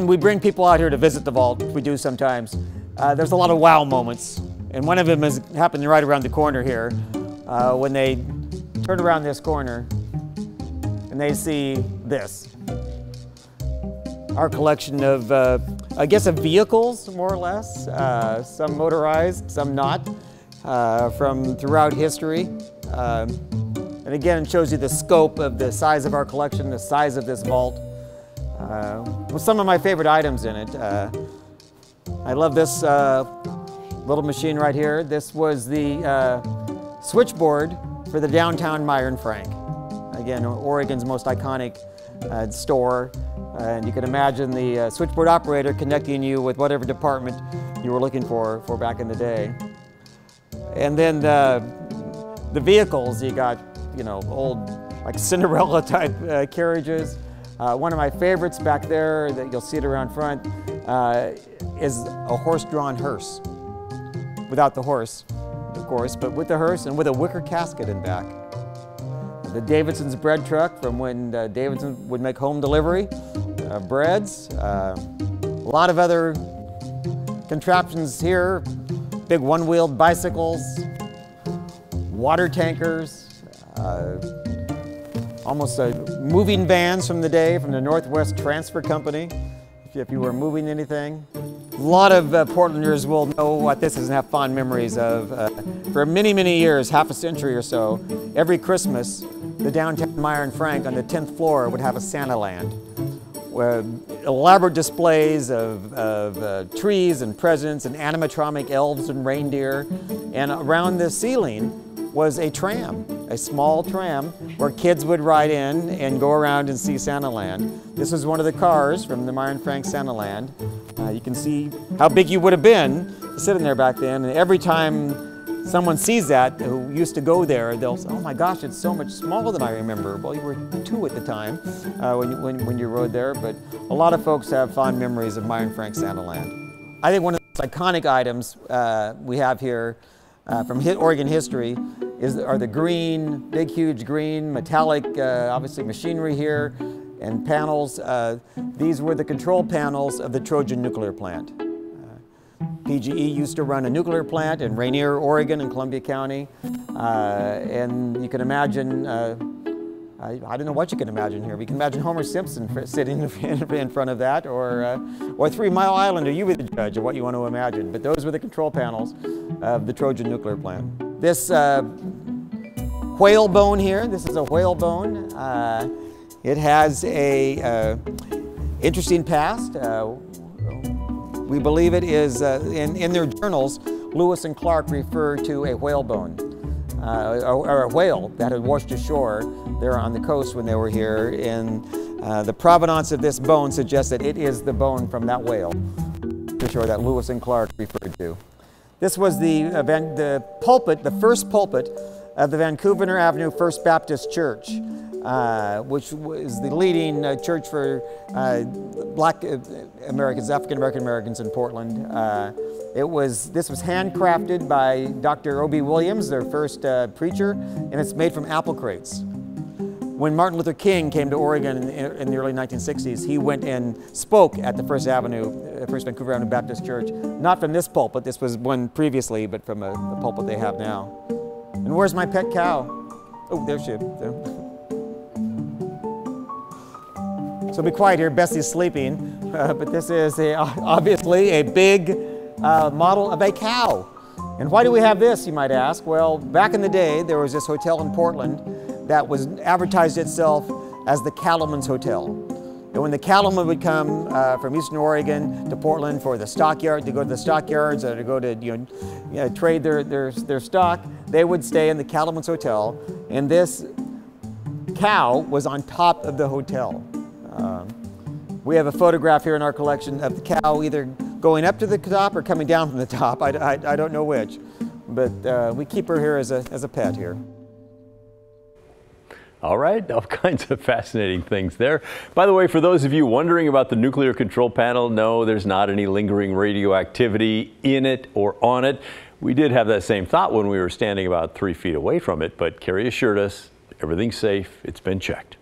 when we bring people out here to visit the vault, we do sometimes, there's a lot of wow moments. And one of them is happening right around the corner here, when they turn around this corner and they see this. Our collection of, I guess, of vehicles, more or less, some motorized, some not, from throughout history. And again, it shows you the scope of the size of our collection, the size of this vault. With some of my favorite items in it. I love this little machine right here. This was the switchboard for the downtown Meyer & Frank. Again, Oregon's most iconic store. And you can imagine the switchboard operator connecting you with whatever department you were looking for back in the day. And then the vehicles, you got, you know, old like Cinderella type carriages. One of my favorites back there that you'll see it around front is a horse-drawn hearse. Without the horse, of course, but with the hearse and with a wicker casket in back. The Davidson's bread truck from when Davidson would make home delivery, breads, a lot of other contraptions here, big one-wheeled bicycles, water tankers, almost moving vans from the day from the Northwest Transfer Company, if you were moving anything. A lot of Portlanders will know what this is and have fond memories of. For many, many years, half a century or so, every Christmas, the downtown Meyer & Frank on the 10th floor would have a Santa Land, where elaborate displays of trees and presents and animatronic elves and reindeer. And around the ceiling was a tram, a small tram where kids would ride in and go around and see Santa Land. This was one of the cars from the Meyer & Frank Santa Land. You can see how big you would have been sitting there back then. And every time someone sees that, who used to go there, they'll say, oh my gosh, it's so much smaller than I remember. Well, you were 2 at the time when you rode there, but a lot of folks have fond memories of Meyer & Frank Santa Land. I think one of the most iconic items we have here from Oregon history are the green, big, huge green, metallic, obviously machinery here, and panels. These were the control panels of the Trojan nuclear plant. PGE used to run a nuclear plant in Rainier, Oregon, in Columbia County. And you can imagine, I don't know what you can imagine here, but you can imagine Homer Simpson sitting in front of that, or 3 Mile Island, or you be the judge of what you want to imagine. But those were the control panels of the Trojan nuclear plant. This whalebone here, this is a whalebone. It has a interesting past. We believe it is, in their journals, Lewis and Clark refer to a whalebone, or a whale that had washed ashore there on the coast when they were here. And the provenance of this bone suggests that it is the bone from that whale, for sure, that Lewis and Clark referred to. This was the pulpit, the first pulpit of the Vancouver Avenue First Baptist Church, which was the leading church for Black Americans, African Americans in Portland. This was handcrafted by Dr. O.B. Williams, their first preacher, and it's made from apple crates. When Martin Luther King came to Oregon in the early 1960s, he went and spoke at the First Vancouver Avenue Baptist Church, not from this pulpit, this was one previously, but from a pulpit they have now. And where's my pet cow? Oh, there she is. So be quiet here, Bessie's sleeping, but this is obviously a big model of a cow. And why do we have this, you might ask? Well, back in the day, there was this hotel in Portland that was advertised itself as the Cattleman's Hotel. And when the cattlemen would come from Eastern Oregon to Portland for the stockyard, to go to the stockyards or to go to trade their stock, they would stay in the Cattleman's Hotel, and this cow was on top of the hotel. We have a photograph here in our collection of the cow either going up to the top or coming down from the top. I don't know which, but we keep her here as a pet here. All right, all kinds of fascinating things there. By the way, for those of you wondering about the nuclear control panel, no, there's not any lingering radioactivity in it or on it. We did have that same thought when we were standing about 3 feet away from it, but Carrie assured us everything's safe, it's been checked.